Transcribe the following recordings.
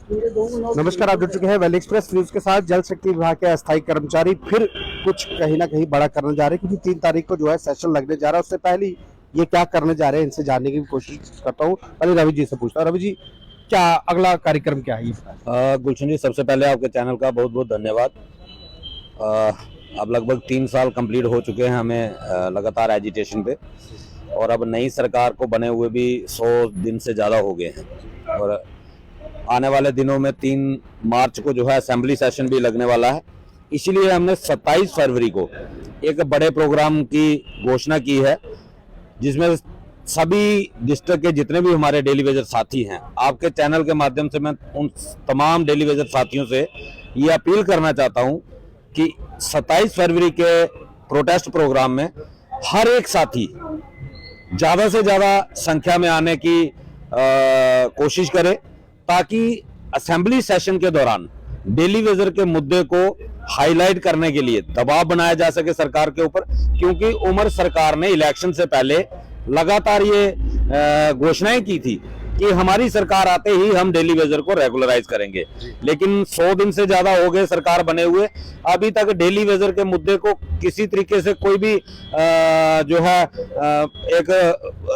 नमस्कार, आप जुड़ चुके हैं वैली एक्सप्रेस न्यूज के साथ। जल शक्ति विभाग के अस्थायी कर्मचारी फिर कुछ कहीं ना कहीं बड़ा करने जा रहे हैं, क्योंकि 3 तारीख को जो है सेशन लगने जा रहा है। उससे पहले ये क्या करने जा रहे हैं, इनसे जानने की कोशिश करता हूँ। पहले रवि जी से पूछता हूँ। रवि जी, क्या अगला कार्यक्रम क्या है ये? गुलशन जी, सबसे पहले आपके चैनल का बहुत बहुत धन्यवाद। अब लगभग 3 साल कंप्लीट हो चुके हैं हमें लगातार एजिटेशन पे, और अब नई सरकार को बने हुए भी 100 दिन से ज़्यादा हो गए हैं। और आने वाले दिनों में 3 मार्च को जो है असेंबली सेशन भी लगने वाला है। इसीलिए हमने 27 फरवरी को एक बड़े प्रोग्राम की घोषणा की है, जिसमें सभी डिस्ट्रिक्ट के जितने भी हमारे डेली वेजर साथी हैं, आपके चैनल के माध्यम से मैं उन तमाम डेली वेजर साथियों से ये अपील करना चाहता हूं कि 27 फरवरी के प्रोटेस्ट प्रोग्राम में हर एक साथी ज़्यादा से ज़्यादा संख्या में आने की कोशिश करे, ताकि असेंबली सेशन के दौरान डेली वेजर के मुद्दे को हाईलाइट करने के लिए दबाव बनाया जा सके सरकार के ऊपर। क्योंकि उमर सरकार ने इलेक्शन से पहले लगातार ये घोषणाएं की थी कि हमारी सरकार आते ही हम डेली वेजर को रेगुलराइज करेंगे, लेकिन 100 दिन से ज्यादा हो गए सरकार बने हुए, अभी तक डेली वेजर के मुद्दे को किसी तरीके से कोई भी जो है एक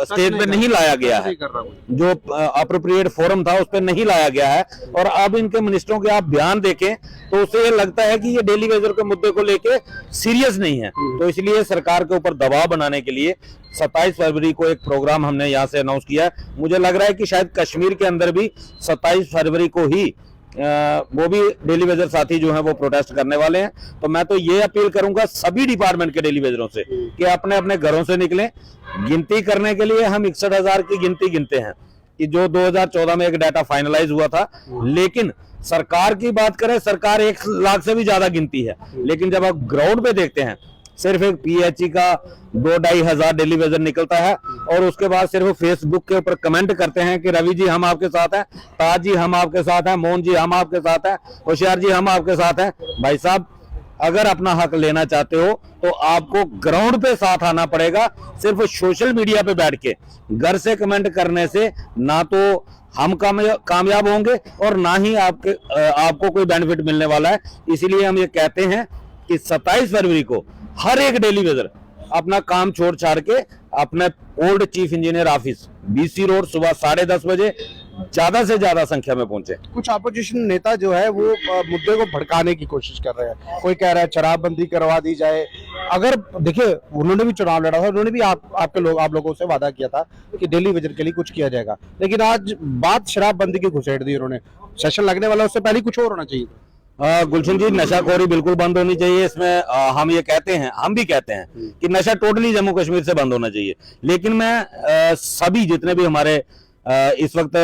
स्टेज पे नहीं लाया गया है। जो अप्रोप्रिएट फोरम था उस पर नहीं लाया गया है। और अब इनके मिनिस्टरों के आप बयान देखें तो उससे ये लगता है कि ये डेली वेजर के मुद्दे को लेके सीरियस नहीं है। तो इसलिए सरकार के ऊपर दबाव बनाने के लिए 27 फरवरी को एक प्रोग्राम हमने यहाँ से अनाउंस किया है। मुझे लग रहा है कि शायद कश्मीर के अंदर भी 27 फरवरी को ही वो भी डेली वेजर साथी जो हैं वो प्रोटेस्ट करने वाले हैं। तो मैं तो ये अपील करूंगा सभी डिपार्टमेंट के डेली वेजरों से कि अपने अपने घरों से निकलें। गिनती करने के लिए हम 61,000 की गिनती गिनते हैं कि जो 2014 में एक डाटा फाइनलाइज हुआ था, लेकिन सरकार की बात करें, सरकार 1 लाख से भी ज्यादा गिनती है। लेकिन जब आप ग्राउंड पे देखते हैं, सिर्फ एक पीएचई का 2-2.5 हजार डेली वेजर निकलता है, और उसके बाद सिर्फ फेसबुक के ऊपर कमेंट करते हैं कि रवि जी हम आपके साथ हैं, ताज जी हम आपके साथ हैं, मोहन जी हम आपके साथ हैं, होशियार जी हम आपके साथ हैं। भाई साहब, अगर अपना हक लेना चाहते हो तो आपको ग्राउंड पे साथ आना पड़ेगा। सिर्फ सोशल मीडिया पे बैठ के घर से कमेंट करने से ना तो हम कामयाब होंगे और ना ही आपको कोई बेनिफिट मिलने वाला है। इसीलिए हम ये कहते हैं कि 27 फरवरी को हर एक डेली वेजर अपना काम छोड़ छाड़ के अपने old chief engineer office BC road सुबह 10:30 बजे ज्यादा से ज्यादा संख्या में पहुंचे। कुछ अपोजिशन नेता जो है वो मुद्दे को भड़काने की कोशिश कर रहे हैं। कोई कह रहा है शराबबंदी करवा दी जाए। अगर देखिए, उन्होंने भी चुनाव लड़ा था, उन्होंने भी आप लोगों से वादा किया था कि डेली वेजर के लिए कुछ किया जाएगा, लेकिन आज बात शराबबंदी की घुसेड़ दी उन्होंने। सेशन लगने वाला, उससे पहले कुछ और होना चाहिए। गुलशन जी, नशाखोरी बिल्कुल बंद होनी चाहिए। इसमें हम ये कहते हैं, हम भी कहते हैं कि नशा टोटली जम्मू कश्मीर से बंद होना चाहिए। लेकिन मैं सभी जितने भी हमारे इस वक्त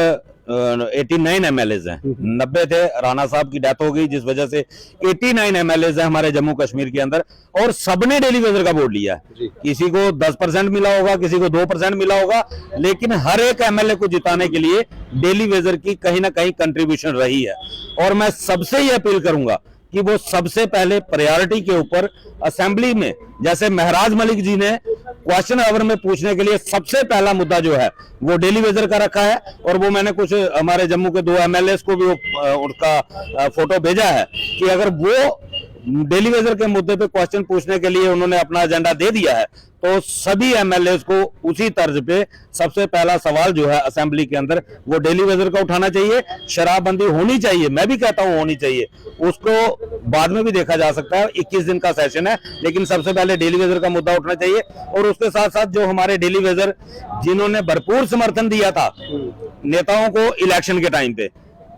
89 एमएलएज हैं, 90 थे, राणा साहब की डेथ हो गई जिस वजह से 89 एमएलएज हैं हमारे जम्मू कश्मीर के अंदर, और सबने डेली वेजर का वोट लिया है। किसी को 10% मिला होगा, किसी को 2% मिला होगा, लेकिन हर एक एमएलए को जिताने के लिए डेली वेजर की कहीं ना कहीं कंट्रीब्यूशन रही है। और मैं सबसे ये अपील करूंगा कि वो सबसे पहले प्रायोरिटी के ऊपर असेंबली में, जैसे महराज मलिक जी ने क्वेश्चन आवर में पूछने के लिए सबसे पहला मुद्दा जो है वो डेली वेजर का रखा है, और वो मैंने कुछ हमारे जम्मू के 2 एमएलए को भी उसका फोटो भेजा है कि अगर वो डेली वेजर के मुद्दे पे क्वेश्चन पूछने के लिए उन्होंने अपना एजेंडा दे दिया है, तो सभी एमएलए को उसी तर्ज पे सबसे पहला सवाल जो है असेंबली के अंदर वो डेली वेजर का उठाना चाहिए। शराबबंदी होनी चाहिए, मैं भी कहता हूं होनी चाहिए, उसको बाद में भी देखा जा सकता है। 21 दिन का सेशन है, लेकिन सबसे पहले डेली वेजर का मुद्दा उठना चाहिए। और उसके साथ साथ जो हमारे डेली वेजर जिन्होंने भरपूर समर्थन दिया था नेताओं को इलेक्शन के टाइम पे,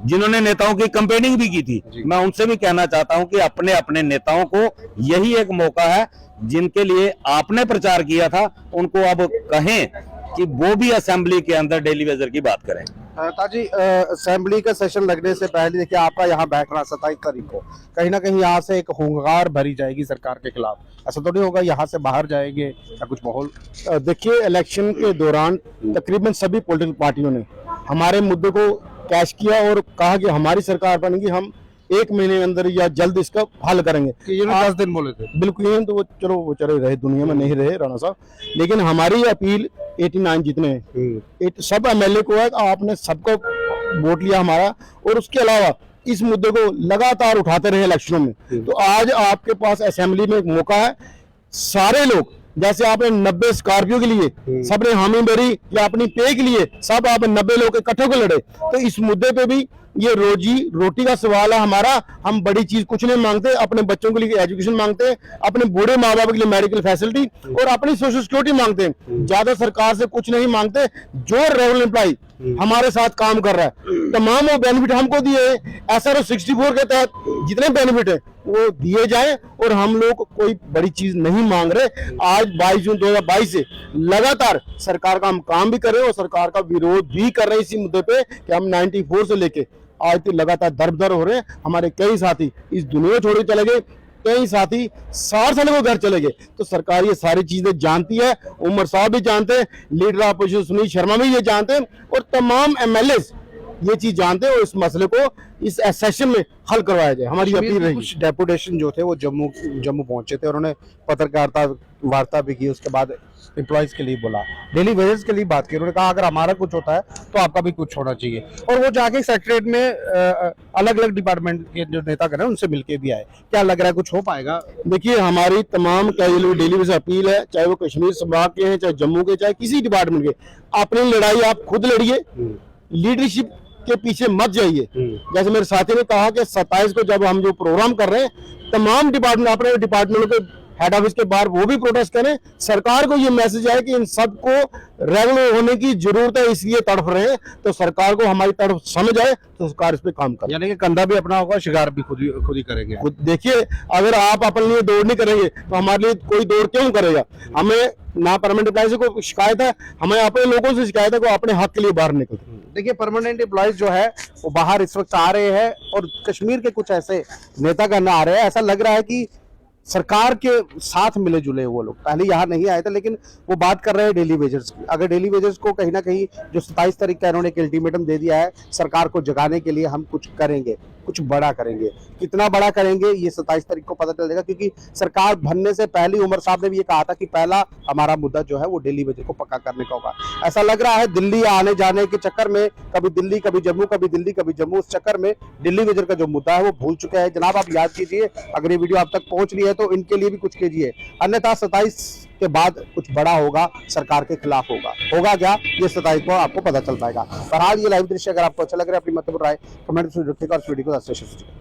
जिन्होंने नेताओं की कैंपेनिंग भी की थी, मैं उनसे भी कहना चाहता हूं कि अपने अपने नेताओं को यही एक मौका है, जिनके लिए आपने प्रचार किया था, उनको अब कहें कि वो भी असेंबली के अंदर डेली वेजर की बात करें। ताजी, असेंबली का सेशन लगने से पहले देखिए, आपका यहाँ बैठना 27 तारीख को कहीं ना कहीं यहाँ से एक हुंकार भरी जाएगी सरकार के खिलाफ। ऐसा तो नहीं होगा यहाँ से बाहर जाएंगे या कुछ माहौल? देखिए, इलेक्शन के दौरान तकरीबन सभी पॉलिटिकल पार्टियों ने हमारे मुद्दे को कैश किया और कहा कि हमारी सरकार बनेगी, हम 1 महीने के अंदर या जल्द इसका हल करेंगे। 10 दिन बोले थे। बिल्कुल, ये तो वो चलो वो चले रहे, दुनिया में नहीं रहे राणा साहब, लेकिन हमारी अपील 89 जितने सब एमएलए को है, आपने सबको वोट लिया हमारा, और उसके अलावा इस मुद्दे को लगातार उठाते रहे इलेक्शनों में। तो आज आपके पास असेंबली में एक मौका है, सारे लोग, जैसे आपने 90 स्कॉर्पियो के लिए सबने हामी भरी या अपनी पे के लिए सब आप 90 लोग इकट्ठे को लड़े, तो इस मुद्दे पे भी ये रोजी रोटी का सवाल है हमारा। हम बड़ी चीज कुछ नहीं मांगते, अपने बच्चों के लिए एजुकेशन मांगते हैं, अपने बूढ़े माँ बाप के लिए मेडिकल फैसिलिटी और अपनी सोशल सिक्योरिटी मांगते हैं। ज्यादा सरकार से कुछ नहीं मांगते। जो रेगुलर एम्प्लॉय हमारे साथ काम कर रहा है तमाम वो बेनिफिट हमको दिए हैं। SRO 64 के तहत जितने बेनिफिट है वो दिए जाए, और हम लोग कोई बड़ी चीज नहीं मांग रहे। आज 22 जून 2022 से लगातार सरकार का हम काम भी कर रहे हैं और सरकार का विरोध भी कर रहे हैं इसी मुद्दे पे कि हम 94 से लेके आज तक लगातार दर हो रहे हैं। हमारे कई साथी इस दुनिया छोड़ के चले गए, कई साथी 60 साल को घर चले गए। तो सरकार ये सारी चीजें जानती है, उमर साहब भी जानते हैं, लीडर अपोजिशन सुनील शर्मा भी ये जानते हैं, और तमाम MLA ये चीज जानते हैं, और इस मसले को इस सेशन में हल करवाया जाए। हमारी अपील रही। कुछ डेपुटेशन जो थे वो जम्मू पहुंचे थे, उन्होंने पत्रकारिता वार्ता भी की, उसके बाद एम्प्लॉयज के लिए बोला, डेली वेजेस के लिए बात की। उन्होंने कहा अगर हमारा कुछ होता है तो आपका भी कुछ होना चाहिए, और वो जाके सेक्रेटरीट में अलग अलग डिपार्टमेंट के जो नेता कर रहे हैं उनसे मिलके भी आए। क्या लग रहा है कुछ हो पाएगा? देखिए, हमारी तमाम डेली बेसिस अपील है, चाहे वो कश्मीर संभाग के हैं, चाहे जम्मू के, चाहे किसी डिपार्टमेंट के, अपनी लड़ाई आप खुद लड़िए, लीडरशिप के पीछे मत जाइए। जैसे मेरे साथी ने कहा कि 27 को जब हम जो प्रोग्राम कर रहे हैं, तमाम डिपार्टमेंट अपने डिपार्टमेंटों के हेड ऑफिस के बाहर वो भी प्रोटेस्ट करें। सरकार को ये मैसेज आए कि इन सबको रेगुलर होने की जरूरत है, इसलिए तड़फ रहे हैं। तो सरकार को हमारी तड़फ समझ आए तो सरकार इस पे काम करे, यानी कि कंधा भी अपना होगा, शिकार भी खुद ही करेंगे। देखिए, अगर आप अपने लिए दौड़ नहीं करेंगे तो हमारे लिए कोई दौड़ क्यों करेगा? हमें ना परमानेंट एम्प्लॉय से कोई शिकायत है, हमें अपने लोगों से शिकायत है को अपने हक के लिए बाहर निकलते। देखिए, परमानेंट एम्प्लॉयज जो है वो बाहर इस वक्त आ रहे हैं, और कश्मीर के कुछ ऐसे नेतागण आ रहे हैं। ऐसा लग रहा है कि सरकार के साथ मिले जुले वो लोग पहले यहाँ नहीं आए थे, लेकिन वो बात कर रहे हैं डेली वेजर्स की। अगर डेली वेजर्स को कहीं ना कहीं जो 27 तारीख का इन्होंने एक अल्टीमेटम दे दिया है सरकार को जगाने के लिए, हम कुछ करेंगे, कुछ बड़ा करेंगे। कितना बड़ा करेंगे ये 27 तारीख को पता चलेगा, क्योंकि सरकार बनने से पहले उमर साहब ने भी ये कहा था कि पहला हमारा मुद्दा जो है वो डेली वेजर को पक्का करने का होगा। ऐसा लग रहा है दिल्ली आने जाने के चक्कर में, कभी दिल्ली कभी जम्मू, कभी दिल्ली कभी जम्मू, उस चक्कर में दिल्ली वेजर का जो मुद्दा है वो भूल चुके हैं। जनाब, आप याद कीजिए, अगर ये वीडियो आप तक पहुंच रही है तो इनके लिए भी कुछ कीजिए, अन्यथा 27 के बाद कुछ बड़ा होगा, सरकार के खिलाफ होगा क्या ये 27 को आपको पता चल पाएगा। बहरहाल ये लाइव दृश्य अगर आपको अच्छा लग रहा है, अपनी महत्वपूर्ण राय कमेंट में रखिएगा और इस वीडियो को